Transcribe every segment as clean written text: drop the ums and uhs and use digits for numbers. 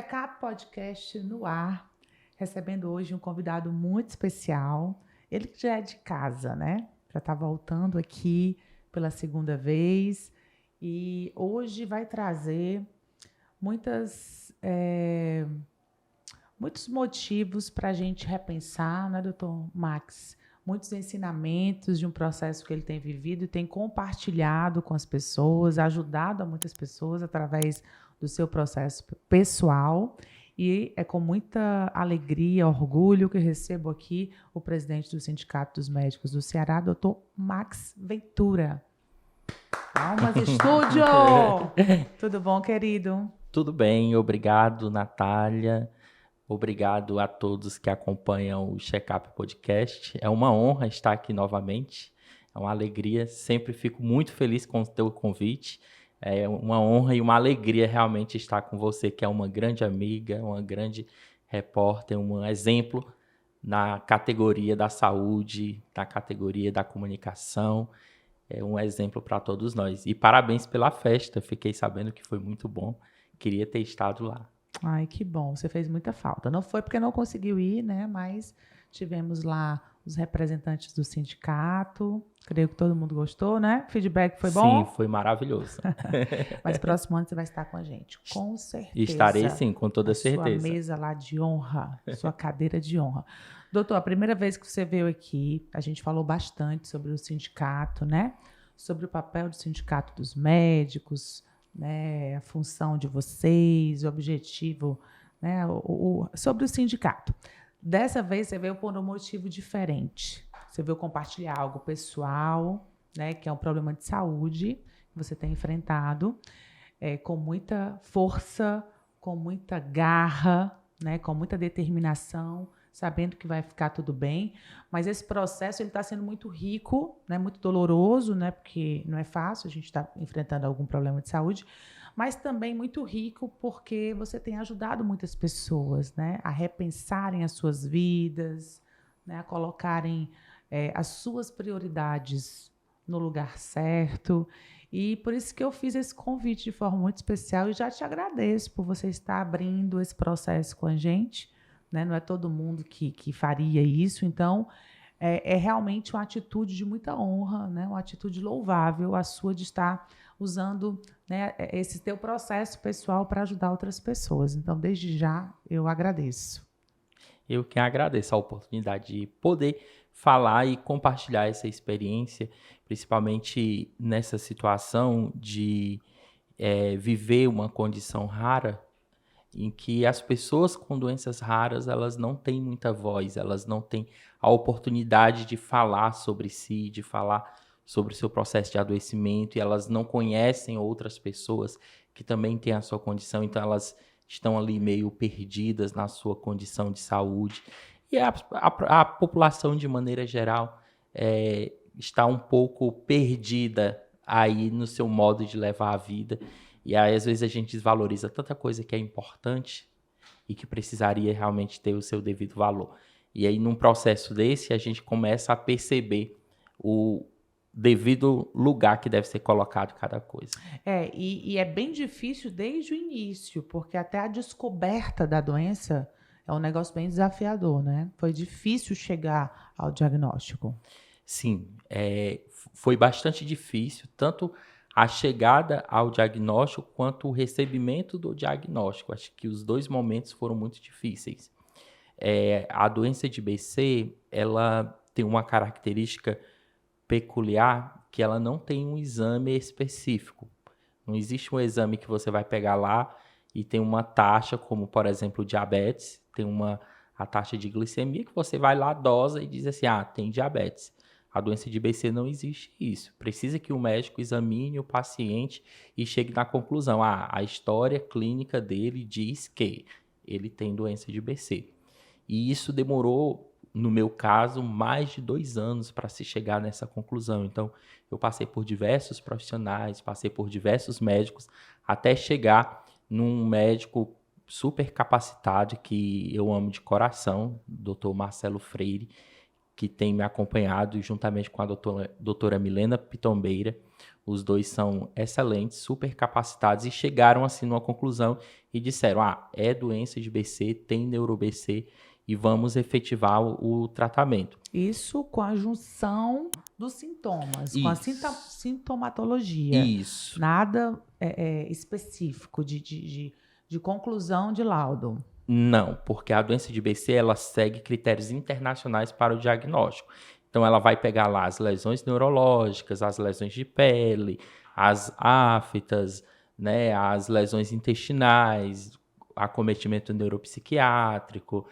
Check-up Podcast no ar, recebendo hoje um convidado muito especial. Ele que já é de casa, né? Já está voltando aqui pela segunda vez e hoje vai trazer muitos motivos para a gente repensar, né, doutor Max? Muitos ensinamentos de um processo que ele tem vivido e tem compartilhado com as pessoas, ajudado a muitas pessoas através do seu processo pessoal. E é com muita alegria, orgulho que recebo aqui o presidente do Sindicato dos Médicos do Ceará, doutor Max Ventura. Palmas, estúdio! Tudo bom, querido? Tudo bem, obrigado, Natália. Obrigado a todos que acompanham o Check-up Podcast. É uma honra estar aqui novamente. É uma alegria. Sempre fico muito feliz com o teu convite. É uma honra e uma alegria realmente estar com você, que é uma grande amiga, uma grande repórter, um exemplo na categoria da saúde, na categoria da comunicação. É um exemplo para todos nós. E parabéns pela festa. Fiquei sabendo que foi muito bom. Queria ter estado lá. Ai, que bom, você fez muita falta. Não foi porque não conseguiu ir, né? Mas tivemos lá os representantes do sindicato. Creio que todo mundo gostou, né? Feedback foi bom? Sim, foi maravilhoso. Mas próximo ano você vai estar com a gente, com certeza. Estarei sim, com toda certeza. Sua mesa lá de honra, sua cadeira de honra. Doutor, a primeira vez que você veio aqui, a gente falou bastante sobre o sindicato, né? Sobre o papel do sindicato dos médicos, né, a função de vocês, o objetivo, né, sobre o sindicato. Dessa vez você veio por um motivo diferente. Você veio compartilhar algo pessoal, né, que é um problema de saúde que você tem enfrentado com muita força, com muita garra, né, com muita determinação, sabendo que vai ficar tudo bem, mas esse processo ele está sendo muito rico, né, muito doloroso, né, porque não é fácil, a gente está enfrentando algum problema de saúde, mas também muito rico porque você tem ajudado muitas pessoas, né, a repensarem as suas vidas, né, a colocarem as suas prioridades no lugar certo. E por isso que eu fiz esse convite de forma muito especial e já te agradeço por você estar abrindo esse processo com a gente. Né? Não é todo mundo que faria isso, então é realmente uma atitude de muita honra, né? Uma atitude louvável a sua de estar usando, né, esse teu processo pessoal para ajudar outras pessoas. Então, desde já, eu agradeço. Eu que agradeço a oportunidade de poder falar e compartilhar essa experiência, principalmente nessa situação de viver uma condição rara, em que as pessoas com doenças raras, elas não têm muita voz, elas não têm a oportunidade de falar sobre si, de falar sobre o seu processo de adoecimento, e elas não conhecem outras pessoas que também têm a sua condição, então elas estão ali meio perdidas na sua condição de saúde. E a população, de maneira geral, está um pouco perdida aí no seu modo de levar a vida. E aí, às vezes, a gente desvaloriza tanta coisa que é importante e que precisaria realmente ter o seu devido valor. E aí, num processo desse, a gente começa a perceber o devido lugar que deve ser colocado cada coisa. E é bem difícil desde o início, porque até a descoberta da doença é um negócio bem desafiador, né? Foi difícil chegar ao diagnóstico. Sim, foi bastante difícil, tanto a chegada ao diagnóstico quanto o recebimento do diagnóstico. Acho que os dois momentos foram muito difíceis. A doença de BC, ela tem uma característica peculiar que ela não tem um exame específico. Não existe um exame que você vai pegar lá e tem uma taxa, como, por exemplo, diabetes, tem a taxa de glicemia que você vai lá, dosa e diz assim, tem diabetes. A doença de BC não existe isso. Precisa que o médico examine o paciente e chegue na conclusão. A história clínica dele diz que ele tem doença de BC. E isso demorou, no meu caso, mais de 2 anos para se chegar nessa conclusão. Então, eu passei por diversos profissionais, passei por diversos médicos, até chegar num médico super capacitado, que eu amo de coração, Dr. Marcelo Freire, que tem me acompanhado juntamente com a doutora Milena Pitombeira. Os dois são excelentes, super capacitados e chegaram assim numa conclusão e disseram, é doença de BC, tem neuro-BC e vamos efetivar o tratamento. Isso com a junção dos sintomas, Isso. com a sintomatologia. Isso. Nada específico de conclusão de laudo. Não, porque a doença de BC ela segue critérios internacionais para o diagnóstico. Então, ela vai pegar lá as lesões neurológicas, as lesões de pele, as aftas, né, as lesões intestinais, acometimento neuropsiquiátrico,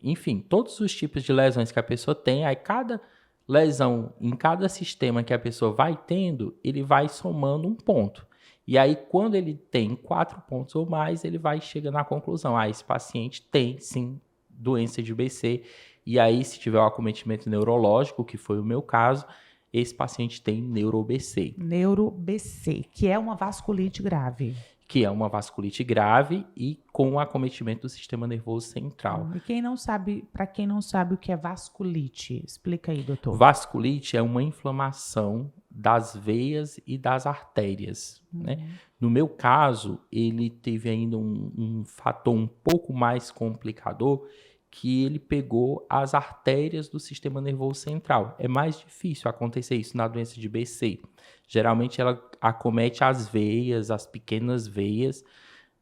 enfim, todos os tipos de lesões que a pessoa tem. Aí, cada lesão, em cada sistema que a pessoa vai tendo, ele vai somando um ponto. E aí, quando ele tem 4 pontos ou mais, ele vai chegando à conclusão, esse paciente tem, sim, doença de BC. E aí, se tiver um acometimento neurológico, que foi o meu caso, esse paciente tem neuro-BC. Neuro-BC, que é uma vasculite grave. Que é uma vasculite grave e com acometimento do sistema nervoso central. E para quem não sabe o que é vasculite, explica aí, doutor. Vasculite é uma inflamação das veias e das artérias, né? No meu caso, ele teve ainda um fator um pouco mais complicador, que ele pegou as artérias do sistema nervoso central. É mais difícil acontecer isso na doença de BC. Geralmente ela acomete as veias, as pequenas veias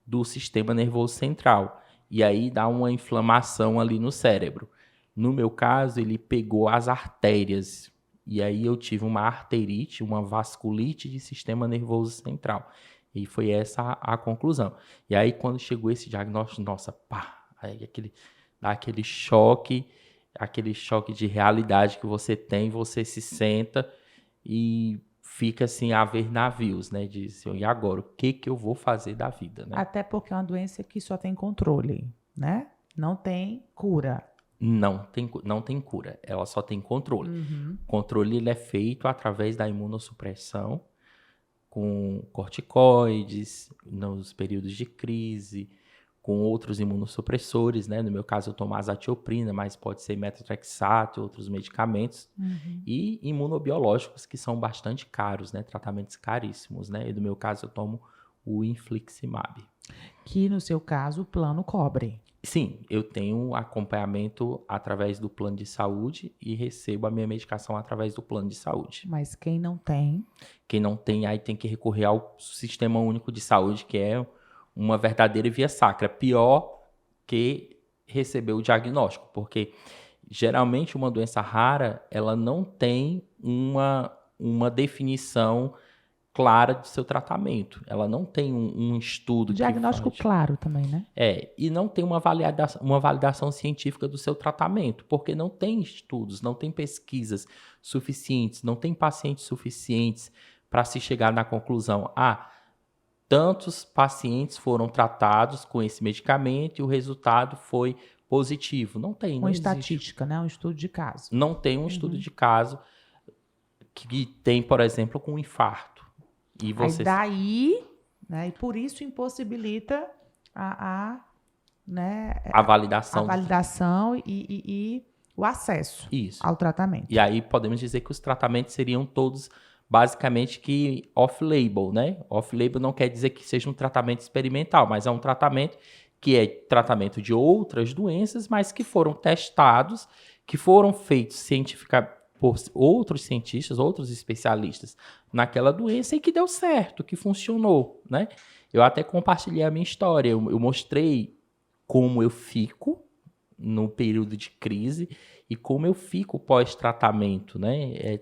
do sistema nervoso central. E aí dá uma inflamação ali no cérebro. No meu caso, ele pegou as artérias. E aí eu tive uma arterite, uma vasculite de sistema nervoso central. E foi essa a conclusão. E aí quando chegou esse diagnóstico, nossa, aí dá aquele choque de realidade que você tem, você se senta e fica assim a ver navios, né? Diz, e agora, o que eu vou fazer da vida, né? Até porque é uma doença que só tem controle, né? Não tem cura. Não tem cura, ela só tem controle. O controle ele é feito através da imunossupressão, com corticoides, nos períodos de crise, com outros imunossupressores, né? No meu caso, eu tomo azatioprina, mas pode ser metotrexato, outros medicamentos. E imunobiológicos, que são bastante caros, né? Tratamentos caríssimos, né? E no meu caso, eu tomo o infliximab. Que, no seu caso, o plano cobre. Sim, eu tenho acompanhamento através do plano de saúde e recebo a minha medicação através do plano de saúde. Mas quem não tem? Quem não tem, aí tem que recorrer ao Sistema Único de Saúde, que é uma verdadeira via sacra. Pior que receber o diagnóstico, porque geralmente uma doença rara, ela não tem uma definição clara de seu tratamento. Ela não tem um estudo Diagnóstico claro também, né? E não tem uma validação científica do seu tratamento, porque não tem estudos, não tem pesquisas suficientes, não tem pacientes suficientes para se chegar na conclusão, tantos pacientes foram tratados com esse medicamento e o resultado foi positivo. Não tem, Uma estatística, né? Um estudo de caso. Não tem um estudo de caso que tem, por exemplo, com infarto. E você... Aí daí, né? E por isso impossibilita a validação e o acesso ao tratamento. E aí podemos dizer que os tratamentos seriam todos basicamente que off-label, né? Off-label não quer dizer que seja um tratamento experimental, mas é um tratamento que é tratamento de outras doenças, mas que foram testados, que foram feitos cientificamente por outros cientistas, outros especialistas naquela doença e que deu certo, que funcionou, né? Eu até compartilhei a minha história, eu mostrei como eu fico no período de crise e como eu fico pós-tratamento, né?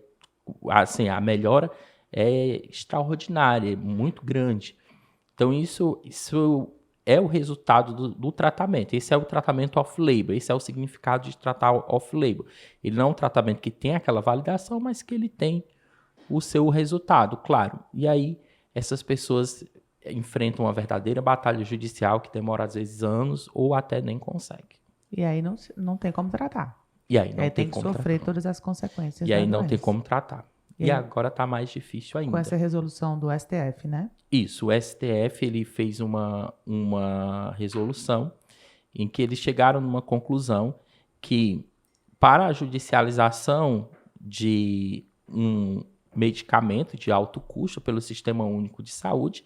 Assim, a melhora é extraordinária, é muito grande. Então, isso é o resultado do tratamento. Esse é o tratamento off-label, esse é o significado de tratar off-label. Ele não é um tratamento que tem aquela validação, mas que ele tem o seu resultado, claro. E aí, essas pessoas enfrentam uma verdadeira batalha judicial que demora, às vezes, anos ou até nem consegue. E aí não tem como tratar. E aí não tem que sofrer todas as consequências. E aí não tem como tratar. E agora está mais difícil ainda. Com essa resolução do STF, né? Isso, o STF ele fez uma resolução em que eles chegaram numa conclusão que para a judicialização de um medicamento de alto custo pelo Sistema Único de Saúde,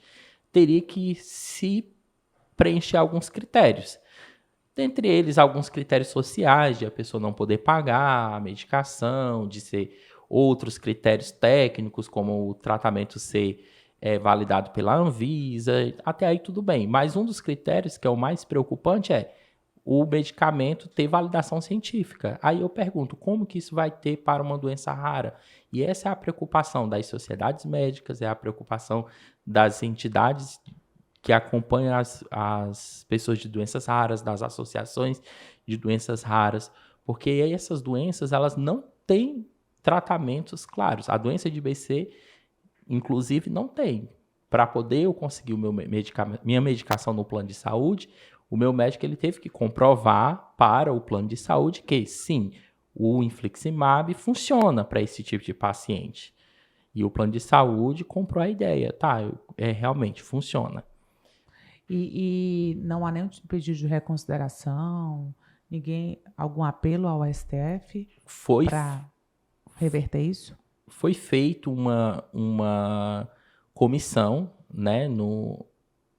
teria que se preencher alguns critérios. Dentre eles, alguns critérios sociais, de a pessoa não poder pagar a medicação, de ser outros critérios técnicos, como o tratamento ser validado pela Anvisa, até aí tudo bem. Mas um dos critérios que é o mais preocupante é o medicamento ter validação científica. Aí eu pergunto, como que isso vai ter para uma doença rara? E essa é a preocupação das sociedades médicas, é a preocupação das entidades que acompanham as pessoas de doenças raras, das associações de doenças raras, porque essas doenças elas não têm tratamentos claros. A doença de IBC, inclusive, não tem. Para poder eu conseguir o meu minha medicação no plano de saúde, o meu médico ele teve que comprovar para o plano de saúde que, sim, o infliximab funciona para esse tipo de paciente. E o plano de saúde comprou a ideia, tá, realmente funciona. E não há nenhum pedido de reconsideração, algum apelo ao STF para reverter isso? Foi feito uma comissão, né,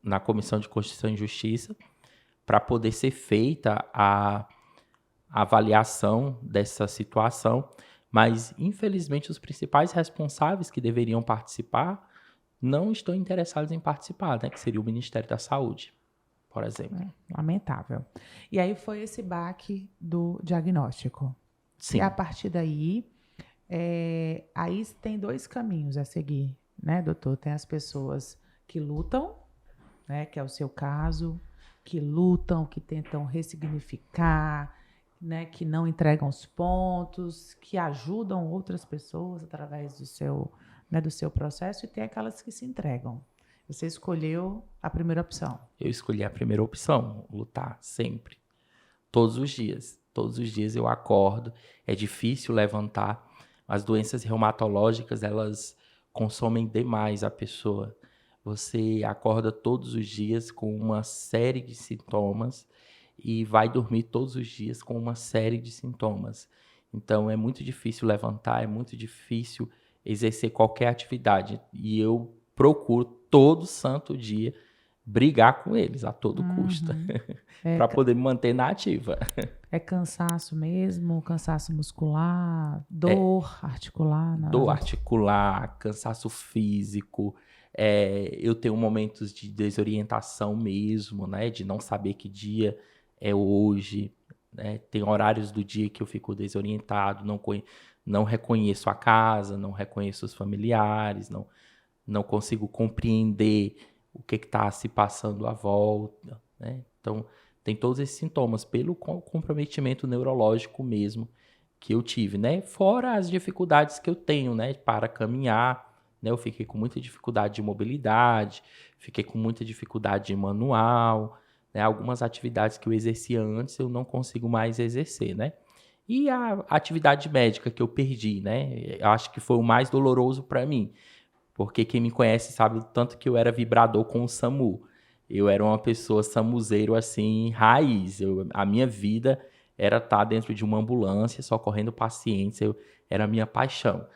na Comissão de Constituição e Justiça, para poder ser feita a avaliação dessa situação, mas, infelizmente, os principais responsáveis que deveriam participar não estão interessados em participar, né, que seria o Ministério da Saúde, por exemplo. Lamentável. E aí foi esse baque do diagnóstico. Sim. E a partir daí, aí tem dois caminhos a seguir, né, doutor? Tem as pessoas que lutam, né, que é o seu caso, que lutam, que tentam ressignificar, né, que não entregam os pontos, que ajudam outras pessoas através do seu processo, e tem aquelas que se entregam. Você escolheu a primeira opção. Eu escolhi a primeira opção, lutar sempre, todos os dias. Todos os dias eu acordo, é difícil levantar. As doenças reumatológicas, elas consomem demais a pessoa. Você acorda todos os dias com uma série de sintomas e vai dormir todos os dias com uma série de sintomas. Então, é muito difícil levantar, é muito difícil exercer qualquer atividade. E eu procuro todo santo dia brigar com eles a todo custo, para poder me manter na ativa. É cansaço mesmo, cansaço muscular, dor articular? Dor articular, cansaço físico. Eu tenho momentos de desorientação mesmo, né? De não saber que dia é hoje. Né? Tem horários do dia que eu fico desorientado, não reconheço a casa, não reconheço os familiares, não consigo compreender o que está se passando à volta. Né? Então, tem todos esses sintomas pelo comprometimento neurológico mesmo que eu tive, né? Fora as dificuldades que eu tenho, né, para caminhar, né? Eu fiquei com muita dificuldade de mobilidade, fiquei com muita dificuldade de manual, né? Algumas atividades que eu exercia antes eu não consigo mais exercer, né? E a atividade médica que eu perdi, né? Eu acho que foi o mais doloroso para mim, porque quem me conhece sabe o tanto que eu era vibrador com o SAMU. Eu era uma pessoa samuzeiro, assim, raiz. A minha vida era estar dentro de uma ambulância, socorrendo pacientes. Era a minha paixão.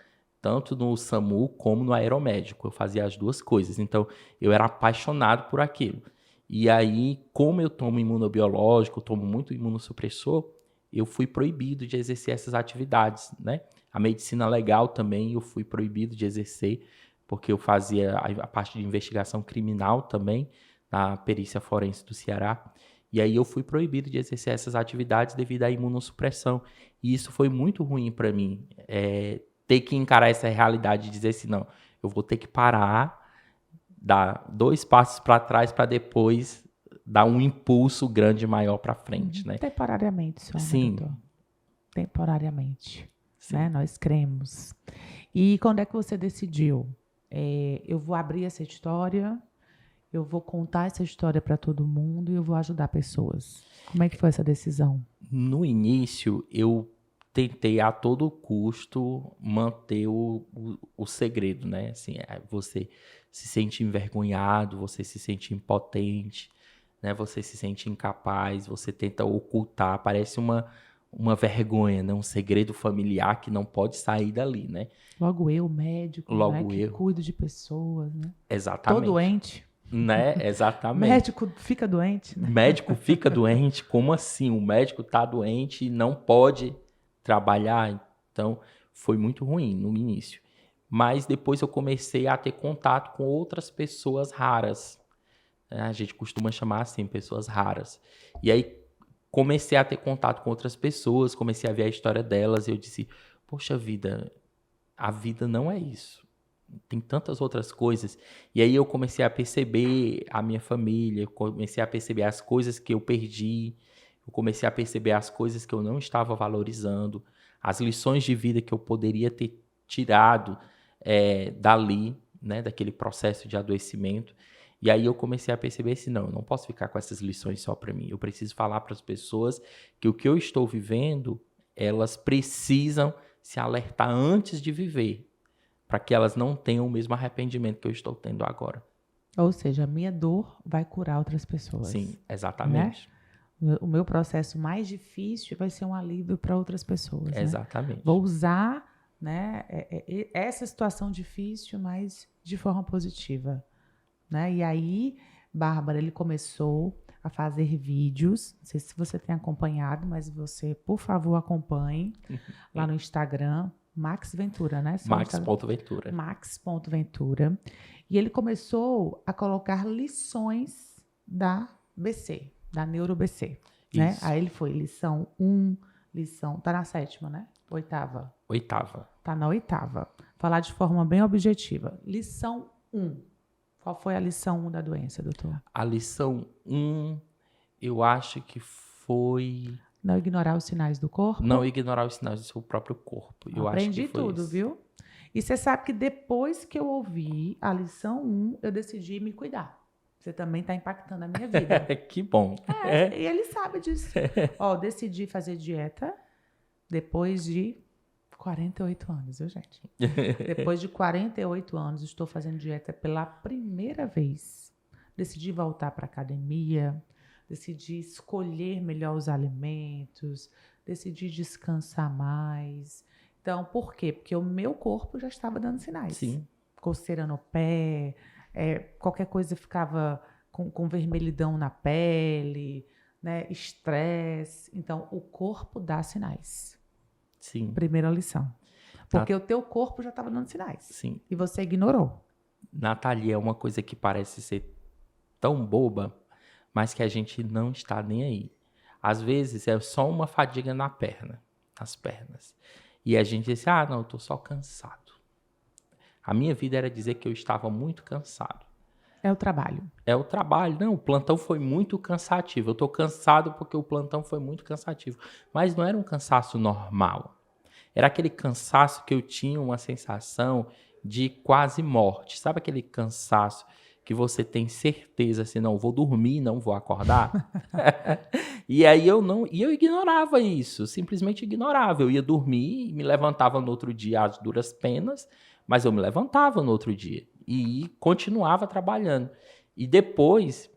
Tanto no SAMU como no aeromédico. Eu fazia as duas coisas. Então, eu era apaixonado por aquilo. E aí, como eu tomo imunobiológico, tomo muito imunossupressor, eu fui proibido de exercer essas atividades, né? A medicina legal também eu fui proibido de exercer, porque eu fazia a parte de investigação criminal também, na perícia forense do Ceará, e aí eu fui proibido de exercer essas atividades devido à imunossupressão, e isso foi muito ruim para mim, ter que encarar essa realidade e dizer assim, não, eu vou ter que parar, dar 2 passos para trás para depois dar um impulso grande maior para frente, né? Temporariamente só, Sim. Né, doutor? Temporariamente, Sim. né? Nós cremos. E quando é que você decidiu? Eu vou abrir essa história, eu vou contar essa história para todo mundo e eu vou ajudar pessoas. Como é que foi essa decisão? No início, eu tentei a todo custo manter o segredo, né? Assim, você se sente envergonhado, você se sente impotente, né? Você se sente incapaz, você tenta ocultar, parece uma vergonha, né? Um segredo familiar que não pode sair dali, né? Logo eu, médico, Logo né, que eu. cuido de pessoas, né? Tô Exatamente. doente. Né? Exatamente. Médico fica doente, né? Médico fica doente? Como assim? O médico tá doente e não pode trabalhar? Então, foi muito ruim no início. Mas depois eu comecei a ter contato com outras pessoas raras. Né? A gente costuma chamar assim, pessoas raras. E aí comecei a ter contato com outras pessoas, comecei a ver a história delas e eu disse, poxa vida, a vida não é isso. Tem tantas outras coisas. E aí eu comecei a perceber a minha família, eu comecei a perceber as coisas que eu perdi, eu comecei a perceber as coisas que eu não estava valorizando, as lições de vida que eu poderia ter tirado dali, né, daquele processo de adoecimento. E aí eu comecei a perceber assim, não, eu não posso ficar com essas lições só para mim. Eu preciso falar para as pessoas que o que eu estou vivendo, elas precisam se alertar antes de viver, para que elas não tenham o mesmo arrependimento que eu estou tendo agora. Ou seja, a minha dor vai curar outras pessoas. Sim, exatamente. Né? O meu processo mais difícil vai ser um alívio para outras pessoas. Exatamente. Né? Vou usar, né, essa situação difícil, mas de forma positiva. Né? E aí, Bárbara, ele começou a fazer vídeos. Não sei se você tem acompanhado, mas você, por favor, acompanhe lá no Instagram. Max Ventura, né? Max.Ventura. Max.Ventura. E ele começou a colocar lições da BC, da NeuroBC. Né? Aí ele foi lição 1, tá na 7ª, né? 8ª. 8ª. Tá na 8ª. Falar de forma bem objetiva. Lição 1. Qual foi a lição 1 da doença, doutor? A lição 1, eu acho que foi... Não ignorar os sinais do corpo? Não ignorar os sinais do seu próprio corpo. Eu aprendi acho que foi tudo, isso. Viu? E você sabe que depois que eu ouvi a lição 1, eu decidi me cuidar. Você também está impactando a minha vida. Que bom. E ele sabe disso. Ó, decidi fazer dieta depois de 48 anos, viu, gente? Depois de 48 anos, estou fazendo dieta pela primeira vez. Decidi voltar para a academia, decidi escolher melhor os alimentos, decidi descansar mais. Então, por quê? Porque o meu corpo já estava dando sinais. Sim. Coceira no pé, qualquer coisa ficava com vermelhidão na pele, né? Estresse. Então, o corpo dá sinais. Sim. Primeira lição. Porque o teu corpo já estava dando sinais. Sim. E você ignorou. Nathalie, é uma coisa que parece ser tão boba, mas que a gente não está nem aí. Às vezes é só uma fadiga nas pernas. E a gente diz, não, eu tô só cansado. A minha vida era dizer que eu estava muito cansado. É o trabalho. É o trabalho. Não, o plantão foi muito cansativo. Eu tô cansado porque o plantão foi muito cansativo. Mas não era um cansaço normal. Era aquele cansaço que eu tinha uma sensação de quase morte. Sabe aquele cansaço que você tem certeza assim, não, vou dormir, não vou acordar? E aí eu ignorava isso, simplesmente ignorava. Eu ia dormir e me levantava no outro dia às duras penas, mas eu me levantava no outro dia e continuava trabalhando. E depois,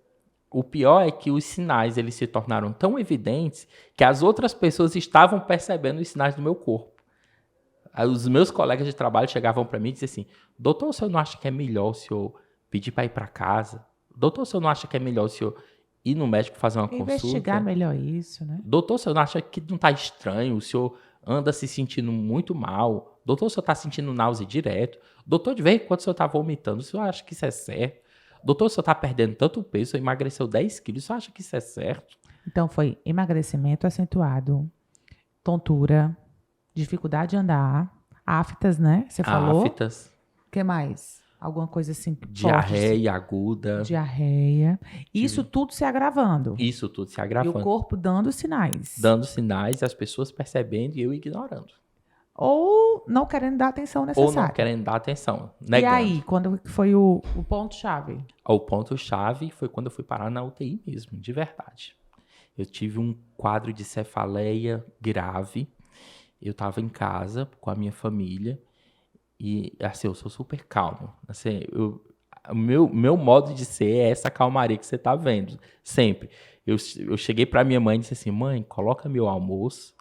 o pior é que os sinais eles se tornaram tão evidentes que as outras pessoas estavam percebendo os sinais do meu corpo. Os meus colegas de trabalho chegavam para mim e diziam assim, doutor, o senhor não acha que é melhor o senhor pedir para ir para casa? Doutor, o senhor não acha que é melhor o senhor ir no médico fazer uma consulta? Investigar melhor isso, né? Doutor, o senhor não acha que não está estranho? O senhor anda se sentindo muito mal? Doutor, o senhor está sentindo náusea direto? Doutor, de vez em quando o senhor está vomitando, o senhor acha que isso é certo? Doutor, o senhor está perdendo tanto peso, o senhor emagreceu 10 quilos, o senhor acha que isso é certo? Então foi emagrecimento acentuado, tontura, dificuldade de andar, aftas, né? Você falou? Aftas. O que mais? Alguma coisa assim? Diarreia aguda. Diarreia. Isso tudo se agravando. Isso tudo se agravando. E o corpo dando sinais. Dando sinais, as pessoas percebendo e eu ignorando. Ou não querendo dar atenção necessária. Ou não querendo dar atenção, negando. E aí, quando foi o ponto-chave? O ponto-chave foi quando eu fui parar na UTI mesmo, de verdade. Eu tive um quadro de cefaleia grave. Eu estava em casa com a minha família. E, assim, eu sou super calmo. Assim, o meu modo de ser é essa calmaria que você tá vendo, sempre. Eu cheguei pra minha mãe e disse assim, mãe, coloca meu almoço,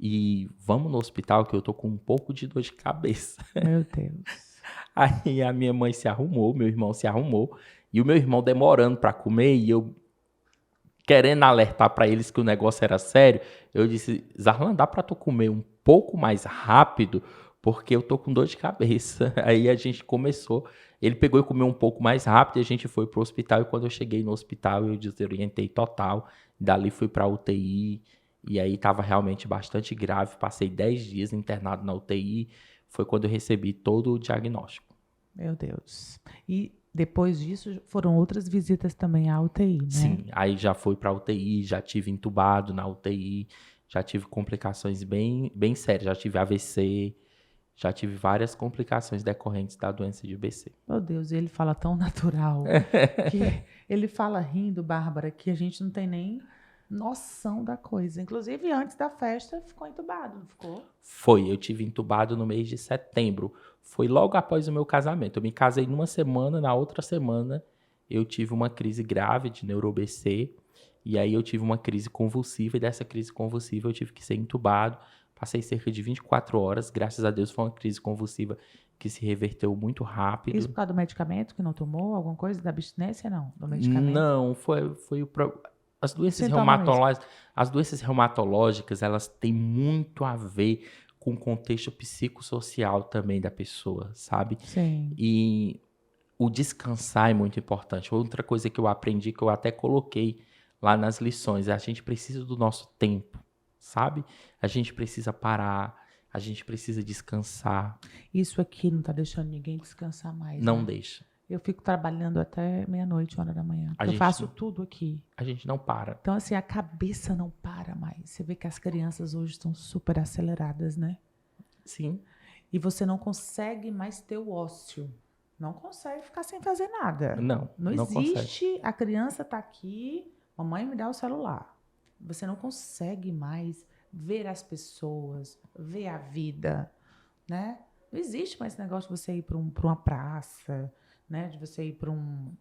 e vamos no hospital que eu tô com um pouco de dor de cabeça. Meu Deus. Aí a minha mãe se arrumou, meu irmão se arrumou, e o meu irmão demorando para comer, e eu querendo alertar para eles que o negócio era sério, eu disse, Zarlan, dá para tu comer um pouco mais rápido, porque eu tô com dor de cabeça. Aí a gente começou, ele pegou e comeu um pouco mais rápido, e a gente foi pro hospital, e quando eu cheguei no hospital, eu desorientei total, dali fui pra UTI, e aí tava realmente bastante grave, passei 10 dias internado na UTI, foi quando eu recebi todo o diagnóstico. Meu Deus. E depois disso foram outras visitas também à UTI, né? Sim, aí já fui para UTI, já tive entubado na UTI, já tive complicações bem, bem sérias, já tive AVC, já tive várias complicações decorrentes da doença de BC. Meu Deus, ele fala tão natural. Que ele fala rindo, Bárbara, que a gente não tem nem noção da coisa. Inclusive, antes da festa, ficou entubado, não ficou? Foi, eu tive entubado no mês de setembro. Foi logo após o meu casamento. Eu me casei numa semana, na outra semana eu tive uma crise grave de neuro-BC. E aí eu tive uma crise convulsiva, e dessa crise convulsiva eu tive que ser entubado. Passei cerca de 24 horas, graças a Deus foi uma crise convulsiva que se reverteu muito rápido. Isso por causa do medicamento que não tomou? Alguma coisa da abstinência, não? Do medicamento? Não, foi as doenças Sintoma mesmo. reumatológicas, as doenças reumatológicas, elas têm muito a ver com o contexto psicossocial também da pessoa, sabe? Sim. E o descansar é muito importante. Outra coisa que eu aprendi, que eu até coloquei lá nas lições, é a gente precisa do nosso tempo, sabe? A gente precisa parar, a gente precisa descansar. Isso aqui não tá deixando ninguém descansar mais, Não né? deixa. Eu fico trabalhando até meia-noite, 1h da manhã. A Eu gente faço não- tudo aqui. A gente não para. Então, assim, a cabeça não para mais. Você vê que as crianças hoje estão super aceleradas, né? Sim. E você não consegue mais ter o ócio. Não consegue ficar sem fazer nada. Não existe. A criança tá aqui, mamãe me dá o celular. Você não consegue mais ver as pessoas, ver a vida, né? Não existe mais esse negócio de você ir para uma praça, né? De você ir para um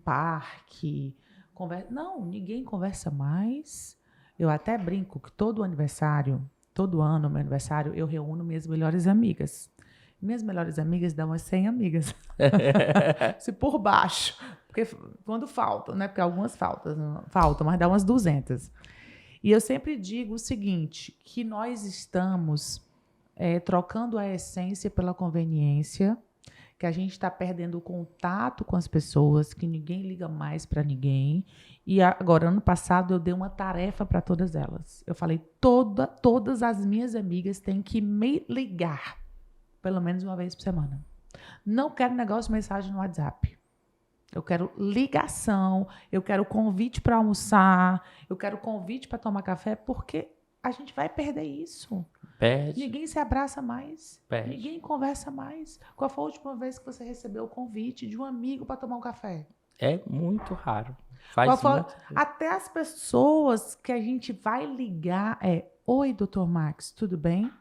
parque. Não, ninguém conversa mais. Eu até brinco que todo aniversário, todo ano, meu aniversário, eu reúno minhas melhores amigas. Minhas melhores amigas dão umas 100 amigas. Se por baixo. Porque quando faltam, né? Porque algumas faltam, mas dá umas 200. E eu sempre digo o seguinte, que nós estamos trocando a essência pela conveniência, que a gente está perdendo o contato com as pessoas, que ninguém liga mais para ninguém. E agora, ano passado, eu dei uma tarefa para todas elas. Eu falei, todas as minhas amigas têm que me ligar, pelo menos uma vez por semana. Não quero negócio de mensagem no WhatsApp. Eu quero ligação, eu quero convite para almoçar, eu quero convite para tomar café, porque a gente vai perder isso. Perde. Ninguém se abraça mais. Perde. Ninguém conversa mais. Qual foi a última vez que você recebeu o convite de um amigo para tomar um café? É muito raro. Até as pessoas que a gente vai ligar oi, Dr. Max, tudo bem?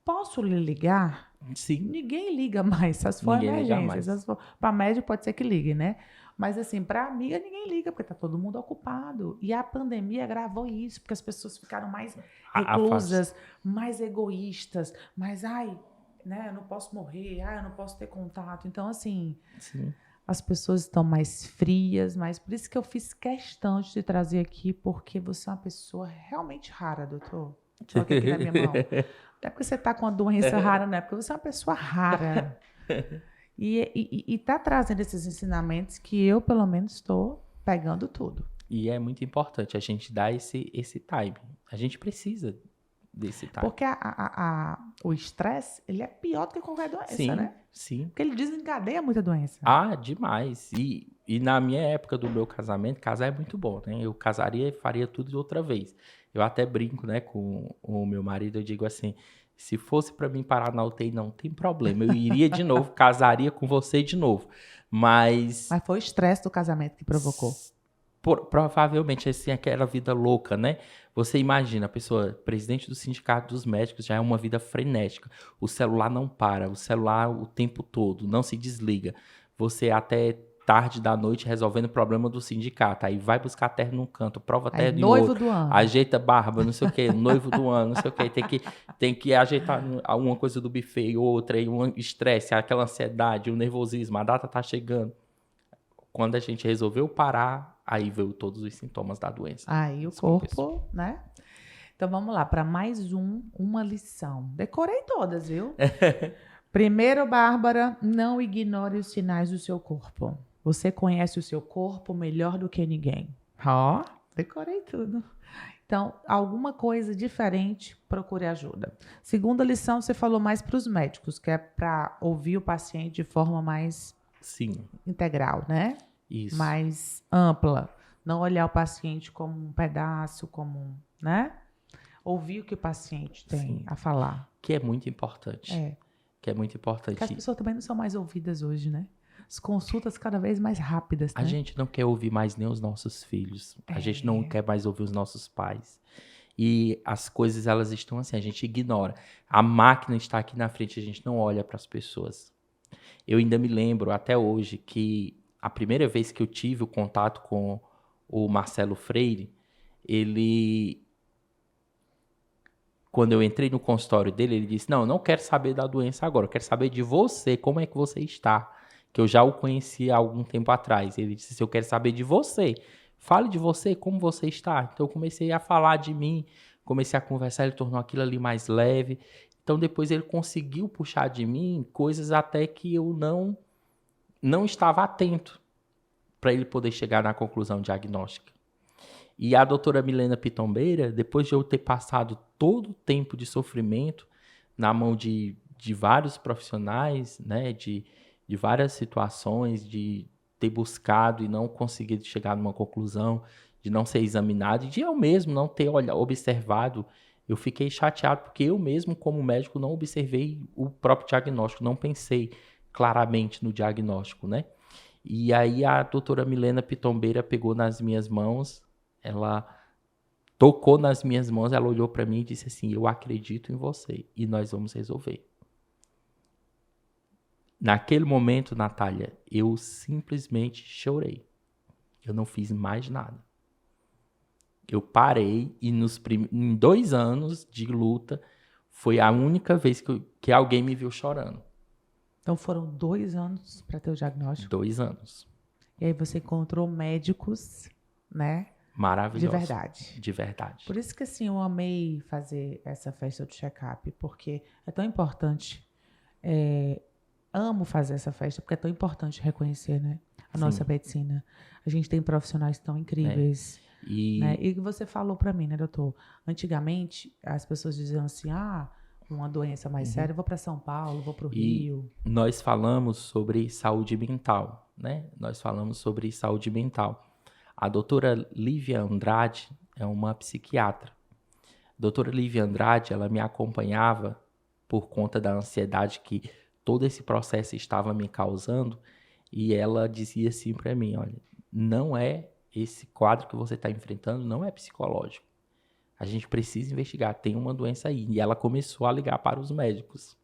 Posso lhe ligar? Sim. Ninguém liga mais, se for emergência. Para médico pode ser que ligue, né? Mas assim, para amiga ninguém liga, porque tá todo mundo ocupado. E a pandemia agravou isso, porque as pessoas ficaram mais reclusas, mais egoístas, mais, né, eu não posso morrer, eu não posso ter contato. Então, assim, sim, as pessoas estão mais frias, mas por isso que eu fiz questão de te trazer aqui, porque você é uma pessoa realmente rara, doutor. Estou aqui na minha mão. Não é porque você está com uma doença rara, não é porque você é uma pessoa rara. E tá trazendo esses ensinamentos que eu, pelo menos, estou pegando tudo. E é muito importante a gente dar esse time. A gente precisa desse time. Porque o estresse, ele é pior do que qualquer doença, sim, né? Sim. Porque ele desencadeia muita doença. Demais. E na minha época do meu casamento, casar é muito bom, né? Eu casaria e faria tudo de outra vez. Eu até brinco, né, com o meu marido, eu digo assim, se fosse para mim parar na UTI, não tem problema, eu iria de novo, casaria com você de novo. Mas foi o estresse do casamento que provocou. Provavelmente, assim, aquela vida louca, né? Você imagina, a pessoa, presidente do Sindicato dos Médicos, já é uma vida frenética. O celular não para, o celular o tempo todo, não se desliga. Você até tarde da noite resolvendo o problema do sindicato. Aí vai buscar terno num canto, prova Aí, terno em noivo outro, do ano. ajeita barba, não sei o quê, noivo do ano, não sei o quê. Tem que ajeitar uma coisa do buffet e outra, e um estresse, aquela ansiedade, o nervosismo, a data tá chegando. Quando a gente resolveu parar, aí veio todos os sintomas da doença. Aí o corpo, né? Então vamos lá, para mais uma lição. Decorei todas, viu? Primeiro, Bárbara, não ignore os sinais do seu corpo. Você conhece o seu corpo melhor do que ninguém. Ó, decorei tudo. Então, alguma coisa diferente, procure ajuda. Segunda lição, você falou mais para os médicos, que é para ouvir o paciente de forma mais Sim. integral, né? Isso. Mais ampla. Não olhar o paciente como um pedaço, como, né? Ouvir o que o paciente tem a falar. Que é muito importante. Que é muito importante. Porque as pessoas também não são mais ouvidas hoje, né? As consultas cada vez mais rápidas, né? A gente não quer ouvir mais nem os nossos filhos. A gente não quer mais ouvir os nossos pais. E as coisas, elas estão assim, a gente ignora. A máquina está aqui na frente, a gente não olha para as pessoas. Eu ainda me lembro, até hoje, que a primeira vez que eu tive o contato com o Marcelo Freire, quando eu entrei no consultório dele, ele disse, não, eu não quero saber da doença agora, eu quero saber de você, como é que você está. Que eu já o conheci há algum tempo atrás. Ele disse, eu quero saber de você. Fale de você, como você está. Então eu comecei a falar de mim, comecei a conversar, ele tornou aquilo ali mais leve. Então depois ele conseguiu puxar de mim coisas até que eu não estava atento para ele poder chegar na conclusão diagnóstica. E a doutora Milena Pitombeira, depois de eu ter passado todo o tempo de sofrimento na mão de vários profissionais, né, de várias situações, de ter buscado e não conseguido chegar numa conclusão, de não ser examinado, e de eu mesmo não ter observado, eu fiquei chateado porque eu mesmo, como médico, não observei o próprio diagnóstico, não pensei claramente no diagnóstico, né? E aí a doutora Milena Pitombeira pegou nas minhas mãos, ela tocou nas minhas mãos, ela olhou para mim e disse assim, eu acredito em você e nós vamos resolver. Naquele momento, Natália, eu simplesmente chorei. Eu não fiz mais nada. Eu parei e em 2 anos de luta, foi a única vez que alguém me viu chorando. Então foram 2 anos para ter o diagnóstico? 2 anos. E aí você encontrou médicos, né? Maravilhoso. De verdade. De verdade. Por isso que assim, eu amei fazer essa festa do check-up, porque é tão importante. Amo fazer essa festa, porque é tão importante reconhecer, né? A nossa medicina. A gente tem profissionais tão incríveis. Né? E você falou para mim, né, doutor? Antigamente, as pessoas diziam assim, uma doença mais séria, eu vou para São Paulo, vou para o Rio. Nós falamos sobre saúde mental, né? Nós falamos sobre saúde mental. A doutora Lívia Andrade é uma psiquiatra. A doutora Lívia Andrade, ela me acompanhava por conta da ansiedade que todo esse processo estava me causando, e ela dizia assim para mim, olha, não é esse quadro que você está enfrentando, não é psicológico. A gente precisa investigar, tem uma doença aí. E ela começou a ligar para os médicos.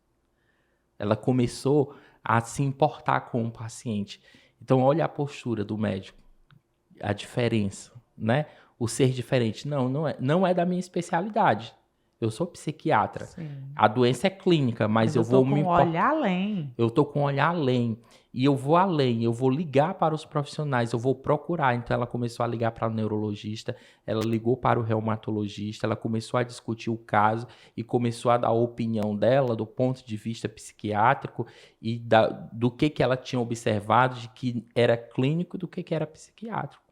Ela começou a se importar com o paciente. Então, olha a postura do médico, a diferença, né? O ser diferente. Não é da minha especialidade. Eu sou psiquiatra. Sim. A doença é clínica, mas eu vou me importar. Olhar além. Eu estou com um olhar além. E eu vou além, eu vou ligar para os profissionais, eu vou procurar. Então, ela começou a ligar para o neurologista, ela ligou para o reumatologista, ela começou a discutir o caso e começou a dar a opinião dela do ponto de vista psiquiátrico e do que ela tinha observado, de que era clínico e do que era psiquiátrico.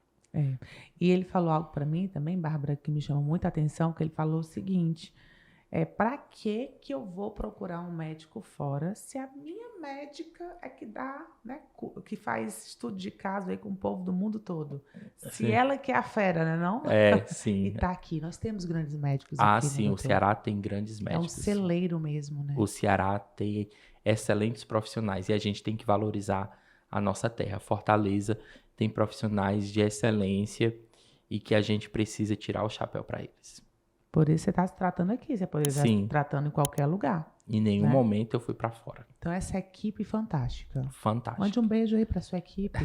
E ele falou algo para mim também, Bárbara, que me chamou muita atenção, que ele falou o seguinte, para que eu vou procurar um médico fora se a minha médica é que dá, né, que faz estudo de caso aí com o povo do mundo todo. Se ela que é a fera, né, não? Sim. E tá aqui, nós temos grandes médicos aqui. Sim, o Ceará tem grandes médicos. É um celeiro mesmo, né? O Ceará tem excelentes profissionais e a gente tem que valorizar a nossa terra. Fortaleza tem profissionais de excelência e que a gente precisa tirar o chapéu para eles. Por isso você está se tratando aqui, você poderia estar se Sim, tratando em qualquer lugar. em nenhum Né? momento eu fui para fora. Então, essa equipe fantástica. Fantástico. Mande um beijo aí para sua equipe.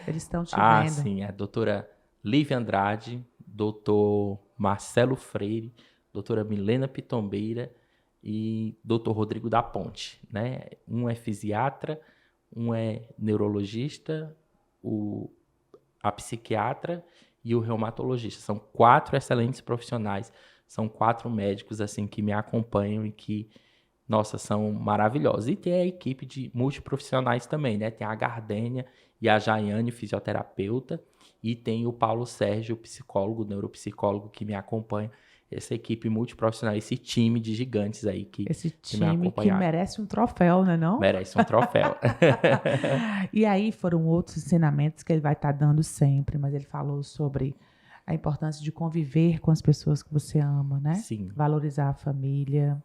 Eles estão te Ah, vendo. sim, a doutora Lívia Andrade, doutor Marcelo Freire, doutora Milena Pitombeira e doutor Rodrigo da Ponte, né? Um é fisiatra, um é neurologista, a psiquiatra e o reumatologista. São 4 excelentes profissionais, são 4 médicos assim que me acompanham e que, nossa, são maravilhosos. E tem a equipe de multiprofissionais também, né? Tem a Gardênia e a Jaiane, fisioterapeuta, e tem o Paulo Sérgio, psicólogo, neuropsicólogo, que me acompanha. Essa equipe multiprofissional, esse time de gigantes aí Esse me time que acompanharam. merece um troféu, né, não? Merece um troféu. E aí foram outros ensinamentos que ele vai estar dando sempre, mas ele falou sobre a importância de conviver com as pessoas que você ama, né? Sim, Valorizar a família.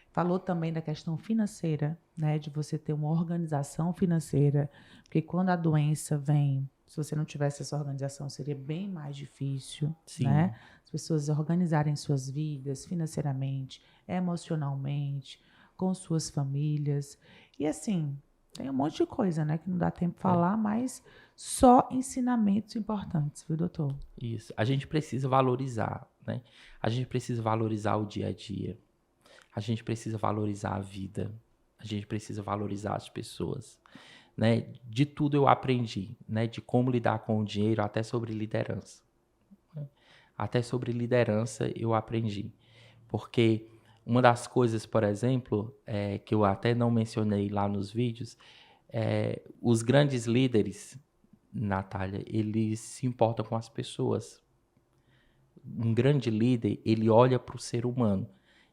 Falou também da questão financeira, né? De você ter uma organização financeira, porque quando a doença vem, se você não tivesse essa organização, seria bem mais difícil, sim. né? As pessoas organizarem suas vidas financeiramente, emocionalmente, com suas famílias. E assim, tem um monte de coisa, né? Que não dá tempo de falar, mas só ensinamentos importantes, viu, doutor? Isso. A gente precisa valorizar, né? A gente precisa valorizar o dia a dia. A gente precisa valorizar a vida. A gente precisa valorizar as pessoas, né? De tudo eu aprendi, né? De como lidar com o dinheiro, até sobre liderança. Até sobre liderança eu aprendi. Porque uma das coisas, por exemplo, que eu até não mencionei lá nos vídeos, os grandes líderes, Natália, eles se importam com as pessoas. Um grande líder, ele olha para o ser humano.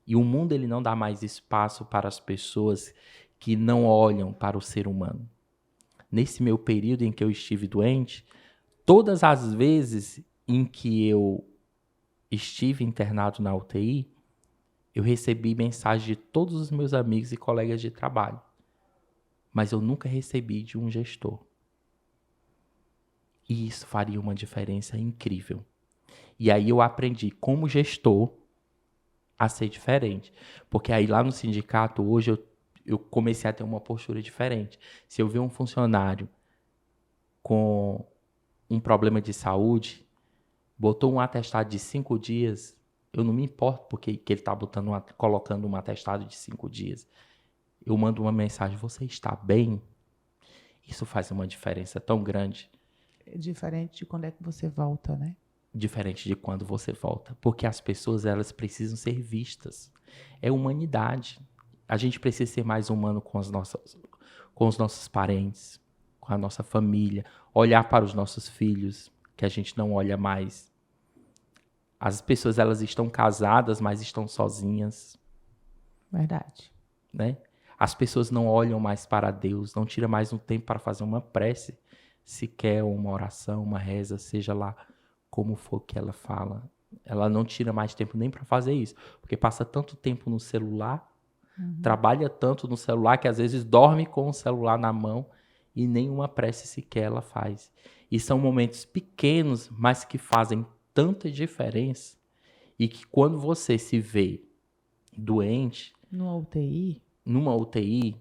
E o mundo ele não dá mais espaço para as pessoas que não olham para o ser humano. Nesse meu período em que eu estive doente, todas as vezes em que eu estive internado na UTI, eu recebi mensagem de todos os meus amigos e colegas de trabalho. Mas eu nunca recebi de um gestor. E isso faria uma diferença incrível. E aí eu aprendi como gestor a ser diferente. Porque aí lá no sindicato, hoje eu comecei a ter uma postura diferente. Se eu ver um funcionário com um problema de saúde, botou um atestado de 5 dias, eu não me importo porque que ele está colocando um atestado de 5 dias. Eu mando uma mensagem, você está bem? Isso faz uma diferença tão grande. É diferente de quando é que você volta, né? Diferente de quando você volta. Porque as pessoas, elas precisam ser vistas. É humanidade. A gente precisa ser mais humano com os nossos parentes, com a nossa família. Olhar para os nossos filhos, que a gente não olha mais. As pessoas, elas estão casadas, mas estão sozinhas. Verdade. Né? As pessoas não olham mais para Deus, não tiram mais um tempo para fazer uma prece, sequer uma oração, uma reza, seja lá como for que ela fala. Ela não tira mais tempo nem para fazer isso, porque passa tanto tempo no celular, trabalha tanto no celular que às vezes dorme com o celular na mão e nenhuma prece sequer ela faz. E são momentos pequenos, mas que fazem tanta diferença e que quando você se vê doente, No UTI, numa UTI,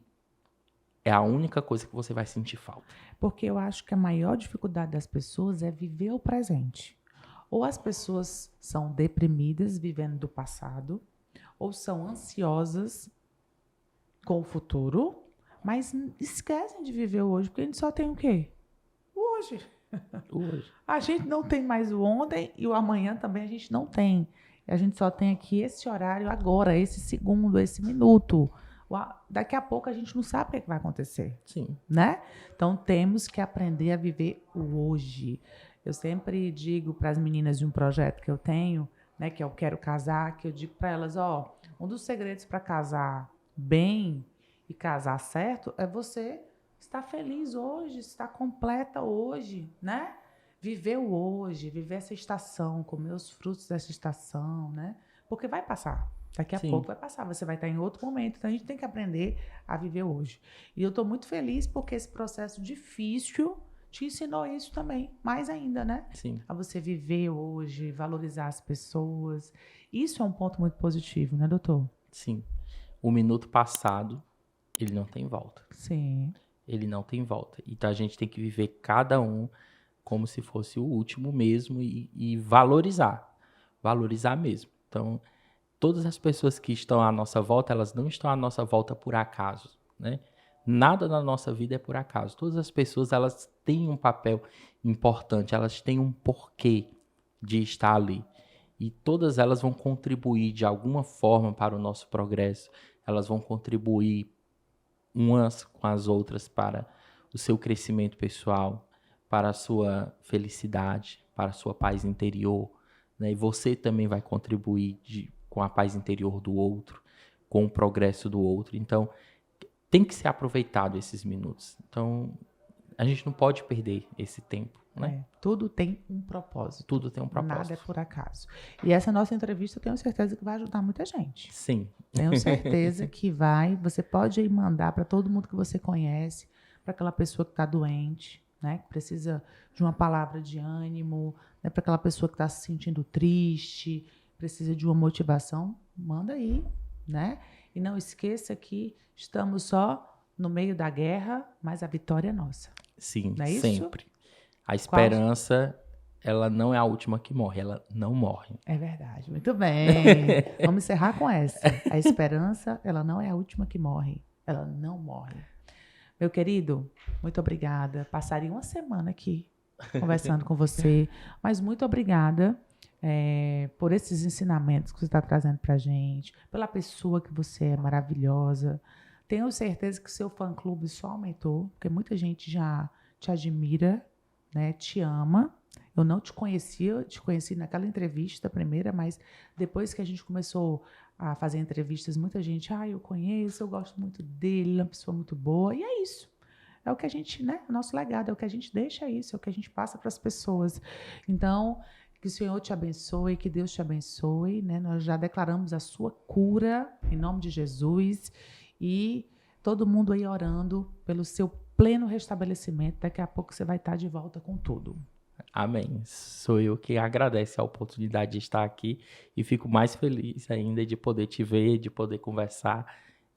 é a única coisa que você vai sentir falta. porque eu acho que a maior dificuldade das pessoas é viver o presente. Ou as pessoas são deprimidas, vivendo do passado, ou são ansiosas com o futuro, mas esquecem de viver o hoje, porque a gente só tem o quê? O hoje. Hoje. A gente não tem mais o ontem e o amanhã também a gente não tem. A gente só tem aqui esse horário agora, esse segundo, esse minuto. Daqui a pouco a gente não sabe o que vai acontecer. Sim. Né? Então temos que aprender a viver o hoje. Eu sempre digo para as meninas de um projeto que eu tenho, né, que eu quero casar, que eu digo para elas, um dos segredos para casar bem e casar certo é você estar feliz hoje, estar completa hoje, né? Viver o hoje, viver essa estação, comer os frutos dessa estação, né? Porque vai passar. Daqui a pouco vai passar, você vai estar em outro momento. Então, a gente tem que aprender a viver hoje. E eu estou muito feliz porque esse processo difícil te ensinou isso também, mais ainda, né? Sim. A você viver hoje, valorizar as pessoas. Isso é um ponto muito positivo, né, doutor? Sim. O minuto passado, ele não tem volta. Sim. Ele não tem volta. Então a gente tem que viver cada um como se fosse o último mesmo e valorizar. Valorizar mesmo. Então, todas as pessoas que estão à nossa volta, elas não estão à nossa volta por acaso, né? Nada na nossa vida é por acaso. Todas as pessoas, elas têm um papel importante, elas têm um porquê de estar ali. E todas elas vão contribuir de alguma forma para o nosso progresso. Elas vão contribuir umas com as outras para o seu crescimento pessoal, para a sua felicidade, para a sua paz interior, né? E você também vai contribuir com a paz interior do outro, com o progresso do outro. Então, tem que ser aproveitado esses minutos. Então, a gente não pode perder esse tempo, né? Tudo tem um propósito. Tudo tem um propósito. Nada é por acaso. E essa nossa entrevista, eu tenho certeza que vai ajudar muita gente. Sim. Tenho certeza que vai. Você pode aí mandar para todo mundo que você conhece, para aquela pessoa que está doente, né? Que precisa de uma palavra de ânimo, né? Para aquela pessoa que está se sentindo triste, precisa de uma motivação, manda aí, né? E não esqueça que estamos só no meio da guerra, mas a vitória é nossa. Sim, não é isso? sempre. A esperança, ela não é a última que morre, ela não morre. É verdade, muito bem. Vamos encerrar com essa. A esperança, ela não é a última que morre, ela não morre. Meu querido, muito obrigada. Passaria uma semana aqui conversando com você, mas muito obrigada por esses ensinamentos que você está trazendo para a gente, pela pessoa que você é maravilhosa. Tenho certeza que o seu fã-clube só aumentou, porque muita gente já te admira, né? Te ama. Eu não te conhecia, te conheci naquela entrevista primeira, mas depois que a gente começou a fazer entrevistas, muita gente, eu conheço, eu gosto muito dele, ele é uma pessoa muito boa, e é isso. É o que a gente, né? O nosso legado, é o que a gente deixa isso, é o que a gente passa para as pessoas. Então, que o Senhor te abençoe, que Deus te abençoe, né? Nós já declaramos a sua cura, em nome de Jesus, e todo mundo aí orando pelo seu pleno restabelecimento. Daqui a pouco você vai estar de volta com tudo. Amém. Sou eu que agradeço a oportunidade de estar aqui e fico mais feliz ainda de poder te ver, de poder conversar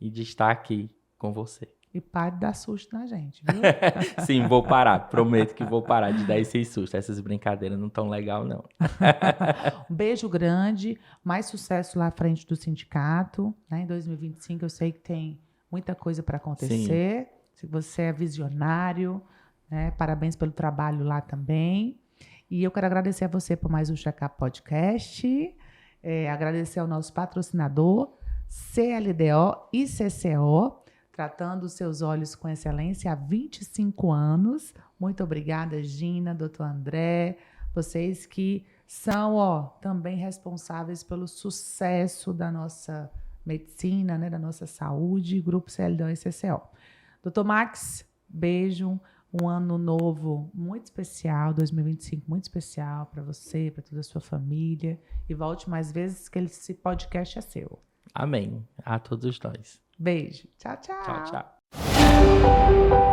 e de estar aqui com você. E pare de dar susto na gente, viu? Sim, vou parar. Prometo que vou parar de dar esse susto. Essas brincadeiras não estão legais, não. Um beijo grande, mais sucesso lá à frente do sindicato, né? Em 2025 eu sei que tem muita coisa para acontecer. Sim. Se você é visionário, né? Parabéns pelo trabalho lá também. E eu quero agradecer a você por mais um Check-up Podcast. Agradecer ao nosso patrocinador, CLDO e CCO, tratando os seus olhos com excelência há 25 anos. Muito obrigada, Gina, doutor André, vocês que são também responsáveis pelo sucesso da nossa medicina, né, da nossa saúde, Grupo CLDO e CCO. Doutor Max, beijo, um ano novo muito especial, 2025 muito especial para você, para toda a sua família, e volte mais vezes que esse podcast é seu. Amém. A todos nós. Beijo. Tchau, tchau. Tchau, tchau.